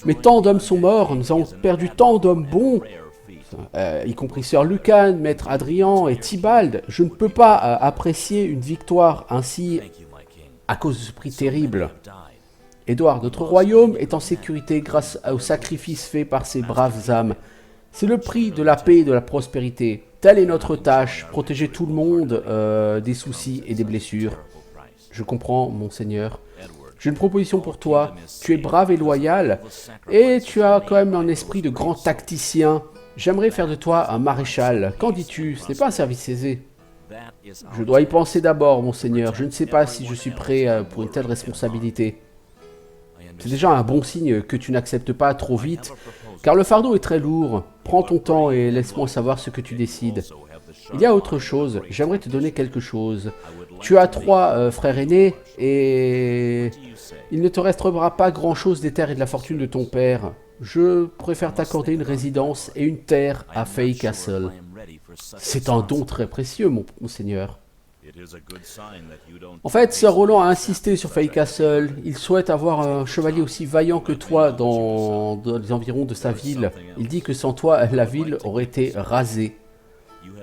Mais tant d'hommes sont morts, nous avons perdu tant d'hommes bons, y compris Sir Lucan, Maître Adrian et Tybalt. Je ne peux pas apprécier une victoire ainsi à cause de ce prix terrible. Édouard, notre royaume est en sécurité grâce au sacrifice fait par ces braves âmes. C'est le prix de la paix et de la prospérité. Telle est notre tâche, protéger tout le monde des soucis et des blessures. Je comprends, monseigneur. J'ai une proposition pour toi. Tu es brave et loyal, et tu as quand même un esprit de grand tacticien. J'aimerais faire de toi un maréchal. Qu'en dis-tu? Ce n'est pas un service aisé. Je dois y penser d'abord, monseigneur. Je ne sais pas si je suis prêt pour une telle responsabilité. C'est déjà un bon signe que tu n'acceptes pas trop vite, car le fardeau est très lourd. Prends ton temps et laisse-moi savoir ce que tu décides. Il y a autre chose. J'aimerais te donner quelque chose. Tu as 3 frères aînés, et il ne te restera pas grand-chose des terres et de la fortune de ton père. Je préfère t'accorder une résidence et une terre à Fay Castle. C'est un don très précieux, monseigneur. En fait, Sir Roland a insisté sur Fay Castle. Il souhaite avoir un chevalier aussi vaillant que toi dans les environs de sa ville. Il dit que sans toi, la ville aurait été rasée.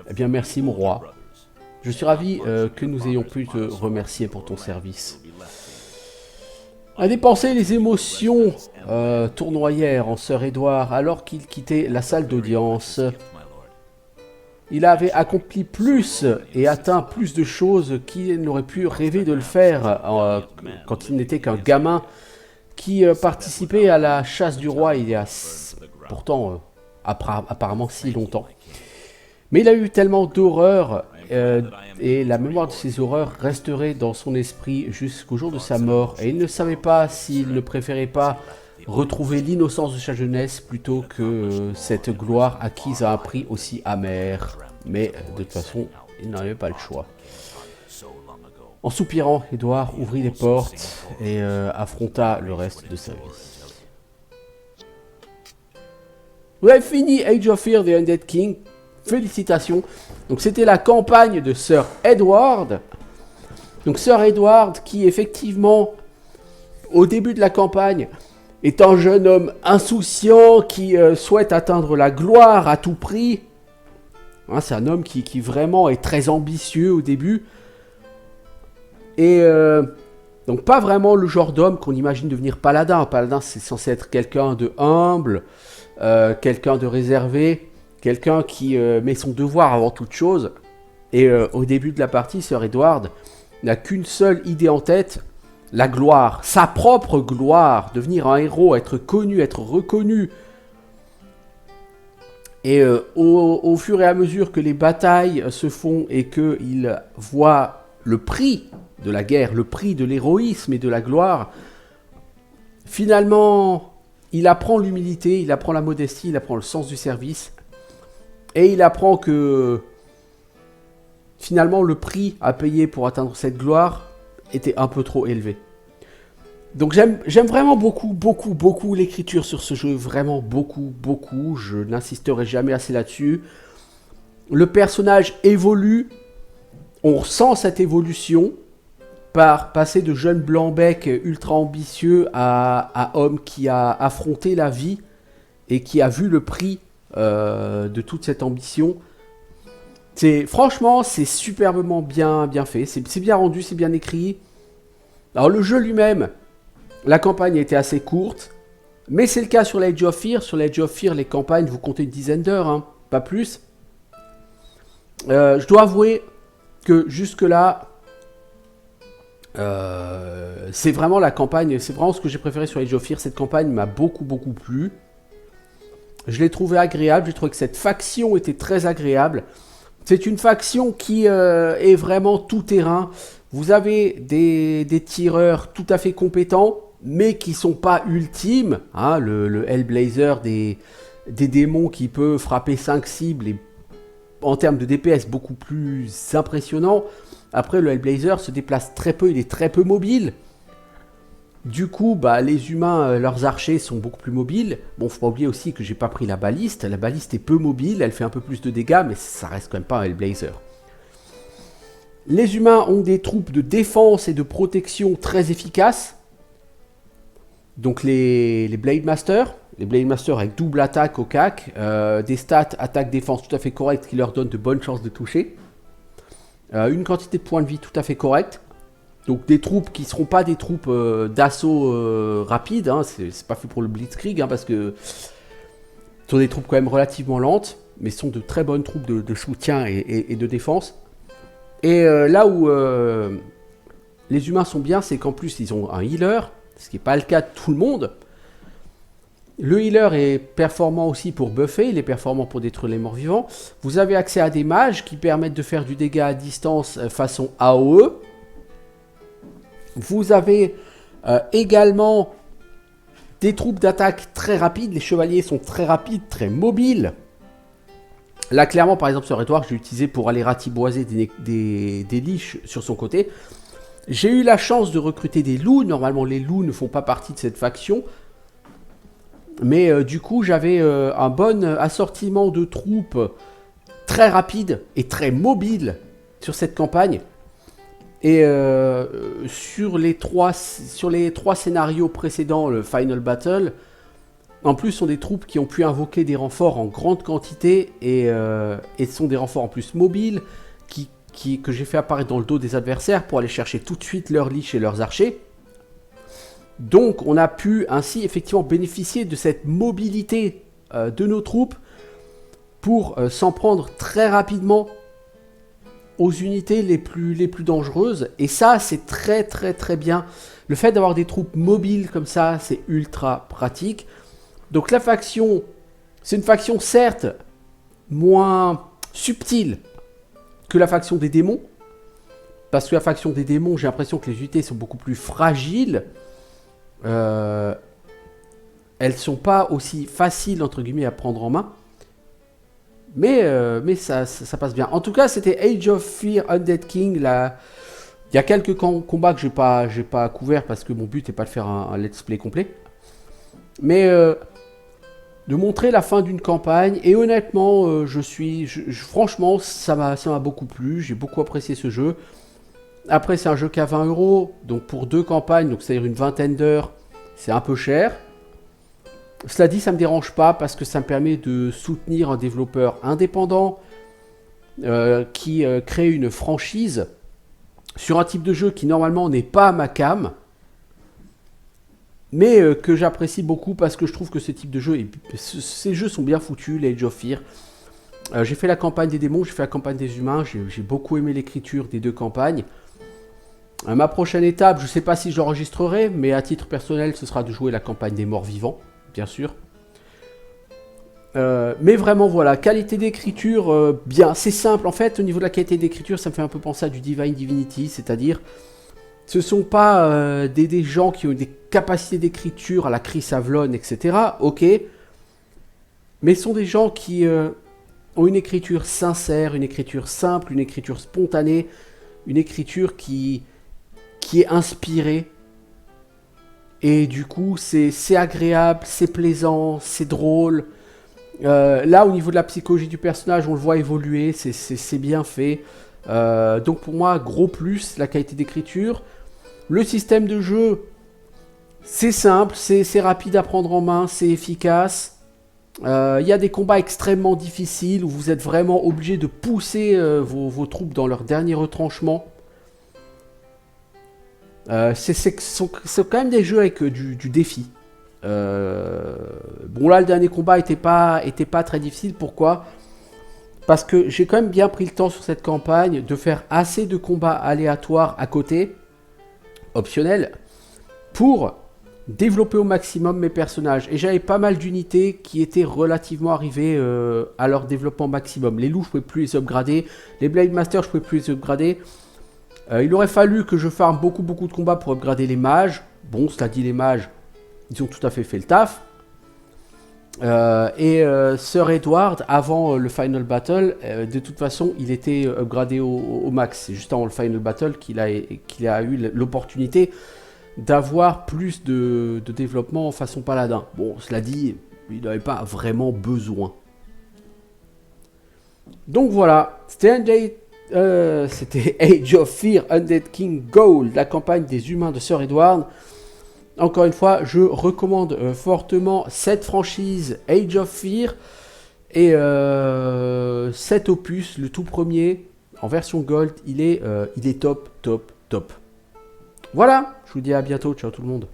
Eh bien, merci, mon roi. Je suis ravi que nous ayons pu te remercier pour ton service. À dépenser, les émotions tournoyèrent en Sir Edward alors qu'il quittait la salle d'audience. Il avait accompli plus et atteint plus de choses qu'il n'aurait pu rêver de le faire quand il n'était qu'un gamin qui participait à la chasse du roi il y a pourtant apparemment si longtemps. Mais il a eu tellement d'horreurs et la mémoire de ces horreurs resterait dans son esprit jusqu'au jour de sa mort. Et il ne savait pas s'il ne préférait pas retrouver l'innocence de sa jeunesse plutôt que cette gloire acquise à un prix aussi amer. Mais de toute façon, il n'en avait pas le choix. En soupirant, Édouard ouvrit les portes et affronta le reste de sa vie. Vous avez fini Age of Fear, The Undead King. Félicitations. Donc c'était la campagne de Sir Edward. Donc Sir Edward qui effectivement, au début de la campagne, est un jeune homme insouciant qui souhaite atteindre la gloire à tout prix. Hein, c'est un homme qui vraiment est très ambitieux au début. Et donc pas vraiment le genre d'homme qu'on imagine devenir paladin. Un paladin, c'est censé être quelqu'un de humble, quelqu'un de réservé, quelqu'un qui met son devoir avant toute chose. Et au début de la partie, Sir Edward n'a qu'une seule idée en tête, la gloire, sa propre gloire, devenir un héros, être connu, être reconnu. Et au fur et à mesure que les batailles se font et qu'il voit le prix de la guerre, le prix de l'héroïsme et de la gloire, finalement, il apprend l'humilité, il apprend la modestie, il apprend le sens du service. Et il apprend que finalement le prix à payer pour atteindre cette gloire était un peu trop élevé. Donc j'aime vraiment beaucoup l'écriture sur ce jeu, vraiment beaucoup, je n'insisterai jamais assez là-dessus. Le personnage évolue, on ressent cette évolution par passer de jeune blanc-bec ultra ambitieux à homme qui a affronté la vie et qui a vu le prix de toute cette ambition. Franchement, c'est superbement bien fait, c'est bien rendu, c'est bien écrit. Alors le jeu lui-même, la campagne était assez courte, mais c'est le cas sur l'Age of Fear. Sur l'Age of Fear, les campagnes, vous comptez une dizaine d'heures, hein, pas plus. Je dois avouer que jusque-là, c'est vraiment la campagne, c'est vraiment ce que j'ai préféré sur Age of Fear. Cette campagne m'a beaucoup plu. Je l'ai trouvé agréable, j'ai trouvé que cette faction était très agréable. C'est une faction qui est vraiment tout terrain. Vous avez des tireurs tout à fait compétents, mais qui sont pas ultimes. Hein, le Hellblazer des démons qui peut frapper 5 cibles et en termes de DPS beaucoup plus impressionnant. Après, le Hellblazer se déplace très peu, il est très peu mobile. Du coup, les humains, leurs archers sont beaucoup plus mobiles. Bon, faut pas oublier aussi que j'ai pas pris la baliste. La baliste est peu mobile, elle fait un peu plus de dégâts, mais ça reste quand même pas un Hellblazer. Les humains ont des troupes de défense et de protection très efficaces. Donc les Blade Masters. Les Blade Masters avec double attaque au cac. Des stats attaque-défense tout à fait correctes qui leur donnent de bonnes chances de toucher. Une quantité de points de vie tout à fait correcte. Donc des troupes qui ne seront pas des troupes d'assaut rapides, hein, c'est pas fait pour le Blitzkrieg, hein, parce que ce sont des troupes quand même relativement lentes, mais ce sont de très bonnes troupes de soutien et de défense. Et là où les humains sont bien, c'est qu'en plus ils ont un healer, ce qui n'est pas le cas de tout le monde. Le healer est performant aussi pour buffer, il est performant pour détruire les morts vivants. Vous avez accès à des mages qui permettent de faire du dégât à distance façon AOE. Vous avez également des troupes d'attaque très rapides. Les chevaliers sont très rapides, très mobiles. Là, clairement, par exemple, sur Edward, je l'ai utilisé pour aller ratiboiser des liches sur son côté. J'ai eu la chance de recruter des loups. Normalement, les loups ne font pas partie de cette faction. Mais du coup, j'avais un bon assortiment de troupes très rapides et très mobiles sur cette campagne. Et sur les trois scénarios précédents, le Final Battle, en plus, sont des troupes qui ont pu invoquer des renforts en grande quantité et sont des renforts en plus mobiles que j'ai fait apparaître dans le dos des adversaires pour aller chercher tout de suite leurs liches et leurs archers. Donc, on a pu ainsi effectivement bénéficier de cette mobilité de nos troupes pour s'en prendre très rapidement aux unités les plus dangereuses. Et ça, c'est très bien. Le fait d'avoir des troupes mobiles comme ça, c'est ultra pratique. Donc la faction, c'est une faction certes moins subtile que la faction des démons. Parce que la faction des démons, j'ai l'impression que les unités sont beaucoup plus fragiles. Elles sont pas aussi faciles entre guillemets à prendre en main. Mais ça passe bien. En tout cas, c'était Age of Fear Undead King. Là, il y a quelques combats que j'ai pas couvert parce que mon but n'est pas de faire un let's play complet. Mais de montrer la fin d'une campagne. Et honnêtement, franchement, ça m'a beaucoup plu. J'ai beaucoup apprécié ce jeu. Après, c'est un jeu qu'à 20 €. Donc pour 2 campagnes, donc c'est-à-dire une vingtaine d'heures, c'est un peu cher. Cela dit, ça me dérange pas parce que ça me permet de soutenir un développeur indépendant qui crée une franchise sur un type de jeu qui normalement n'est pas ma cam, mais que j'apprécie beaucoup parce que je trouve que ce type de jeu, ces jeux sont bien foutus, les Age of Fear. J'ai fait la campagne des démons, j'ai fait la campagne des humains, j'ai beaucoup aimé l'écriture des deux campagnes. Ma prochaine étape, je ne sais pas si je l'enregistrerai, mais à titre personnel, ce sera de jouer la campagne des morts vivants, bien sûr. Mais vraiment, voilà, qualité d'écriture, bien, c'est simple. En fait, au niveau de la qualité d'écriture, ça me fait un peu penser à du Divine Divinity, c'est-à-dire, ce sont pas des gens qui ont des capacités d'écriture à la Chris Avlon, etc. Ok, mais ce sont des gens qui ont une écriture sincère, une écriture simple, une écriture spontanée, une écriture qui est inspirée. Et du coup, c'est agréable, c'est plaisant, c'est drôle. Là, au niveau de la psychologie du personnage, on le voit évoluer, c'est bien fait. Donc pour moi, gros plus, la qualité d'écriture. Le système de jeu, c'est simple, c'est rapide à prendre en main, c'est efficace. Il y a des combats extrêmement difficiles où vous êtes vraiment obligé de pousser vos troupes dans leur dernier retranchement. C'est quand même des jeux avec du défi. Bon là le dernier combat était pas très difficile. Pourquoi? Parce que j'ai quand même bien pris le temps sur cette campagne de faire assez de combats aléatoires à côté, optionnels, pour développer au maximum mes personnages. Et j'avais pas mal d'unités qui étaient relativement arrivées à leur développement maximum. Les loups je pouvais plus les upgrader, les Blade Masters je pouvais plus les upgrader. Il aurait fallu que je farme beaucoup de combats pour upgrader les mages. Bon, cela dit, les mages, ils ont tout à fait le taf. Sir Edward, avant le Final Battle, de toute façon, il était upgradé au max. C'est juste avant le Final Battle qu'il a eu l'opportunité d'avoir plus de développement en façon paladin. Bon, cela dit, il n'avait pas vraiment besoin. Donc voilà, c'était Age of Fear Undead King Gold, la campagne des humains de Sir Edward. Encore une fois, je recommande fortement cette franchise Age of Fear et cet opus, le tout premier en version Gold, il est top. Voilà, je vous dis à bientôt, ciao tout le monde.